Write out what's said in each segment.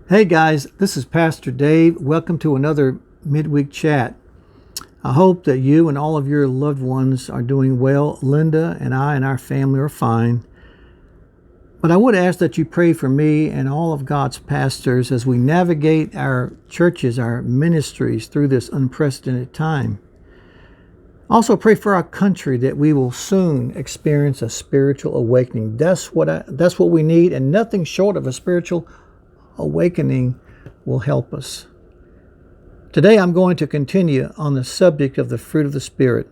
Hey guys, this is Pastor Dave. Welcome to another midweek chat. I hope that you and all of your loved ones are doing well. Linda and I and our family are fine. But I would ask that you pray for me and all of God's pastors as we navigate our churches, our ministries through this unprecedented time. Also pray for our country that we will soon experience a spiritual awakening. That's what we need, and nothing short of a spiritual awakening will help us. Today I'm going to continue on the subject of the fruit of the Spirit.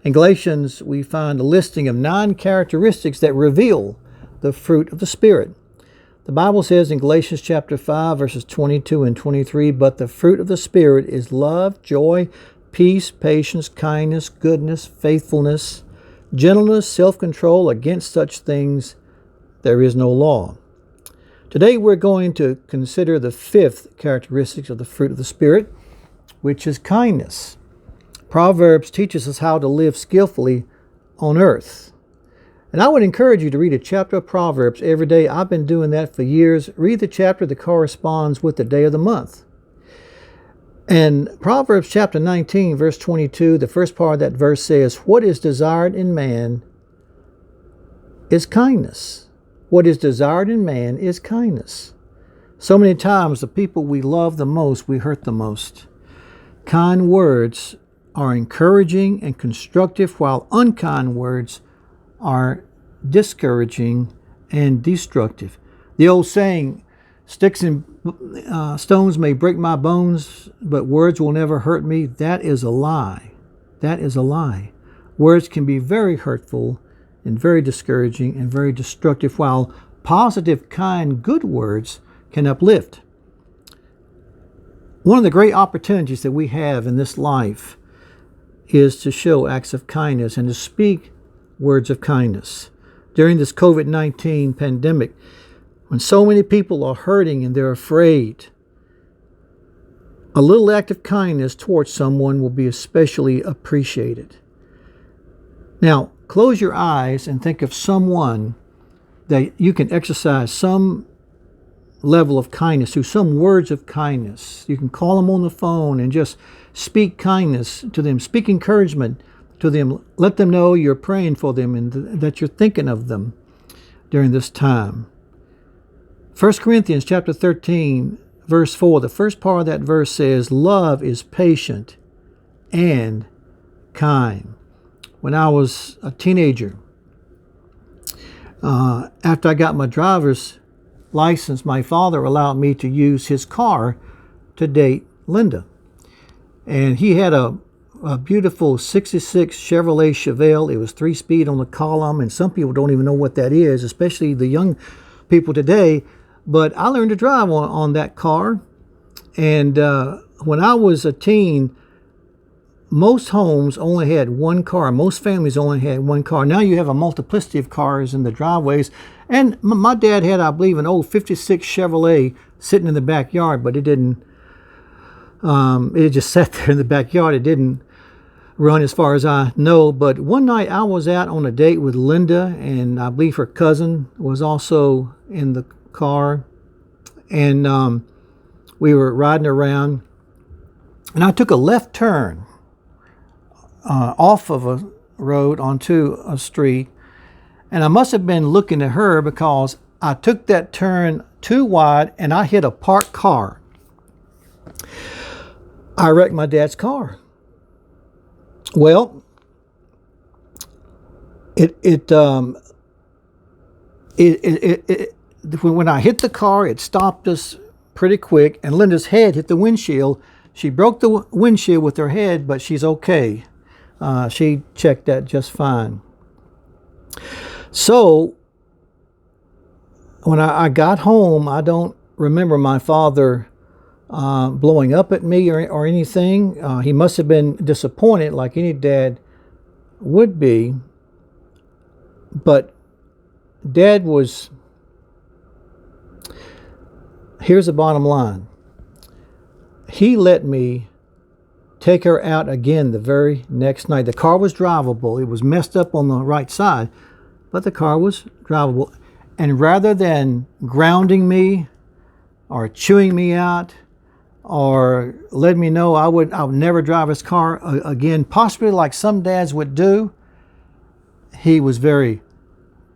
In Galatians, we find a listing of 9 characteristics that reveal the fruit of the Spirit. The Bible says in Galatians chapter 5, verses 22 and 23, "But the fruit of the Spirit is love, joy, peace, patience, kindness, goodness, faithfulness, gentleness, self-control. Against such things there is no law." Today we're going to consider the 5th characteristic of the fruit of the Spirit, which is kindness. Proverbs teaches us how to live skillfully on earth. And I would encourage you to read a chapter of Proverbs every day. I've been doing that for years. Read the chapter that corresponds with the day of the month. And Proverbs chapter 19, verse 22, the first part of that verse says, "What is desired in man is kindness." What is desired in man is kindness. So many times the people we love the most, we hurt the most. Kind words are encouraging and constructive, while unkind words are discouraging and destructive. The old saying, "Sticks and stones may break my bones, but words will never hurt me," that is a lie. That is a lie. Words can be very hurtful and very discouraging and very destructive, while positive, kind, good words can uplift. One of the great opportunities that we have in this life is to show acts of kindness and to speak words of kindness. During this COVID-19 pandemic, when so many people are hurting and they're afraid, a little act of kindness towards someone will be especially appreciated. Now, close your eyes and think of someone that you can exercise some level of kindness to, some words of kindness. You can call them on the phone and just speak kindness to them, speak encouragement to them. Let them know you're praying for them and that you're thinking of them during this time. 1 Corinthians chapter 13, verse 4, the first part of that verse says, "Love is patient and kind." When I was a teenager, after I got my driver's license, my father allowed me to use his car to date Linda. And he had a beautiful 66 Chevrolet Chevelle. It was 3-speed on the column, and some people don't even know what that is, especially the young people today. But I learned to drive on that car. And when I was a teen, most homes only had one car. Most families only had one car. Now you have a multiplicity of cars in the driveways. And my dad had, I believe, an old 56 Chevrolet sitting in the backyard, but it didn't, it just sat there in the backyard. It didn't run as far as I know. But one night I was out on a date with Linda, and I believe her cousin was also in the car. And we were riding around, and I took a left turn off of a road onto a street, and I must have been looking at her because I took that turn too wide and I hit a parked car. I wrecked my dad's car. Well, when I hit the car, it stopped us pretty quick, and Linda's head hit the windshield. She broke the windshield with her head, but she's okay. She checked that just fine. So when I got home, I don't remember my father blowing up at me or anything. He must have been disappointed like any dad would be. But Dad was, here's the bottom line. He let me take her out again the very next night. The car was drivable. It was messed up on the right side, but the car was drivable. And rather than grounding me or chewing me out, or let me know I would never drive his car again, possibly like some dads would do. He was very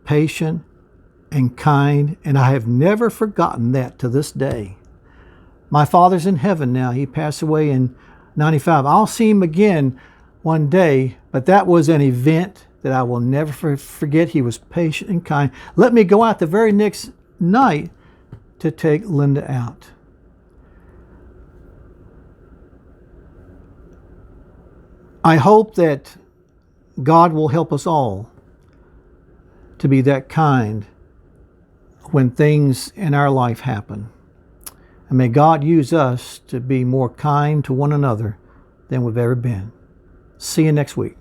patient and kind, and I have never forgotten that to this day. My father's in heaven now. He passed away in 95. I'll see him again one day, but that was an event that I will never forget. He was patient and kind. Let me go out the very next night to take Linda out. I hope that God will help us all to be that kind when things in our life happen. And may God use us to be more kind to one another than we've ever been. See you next week.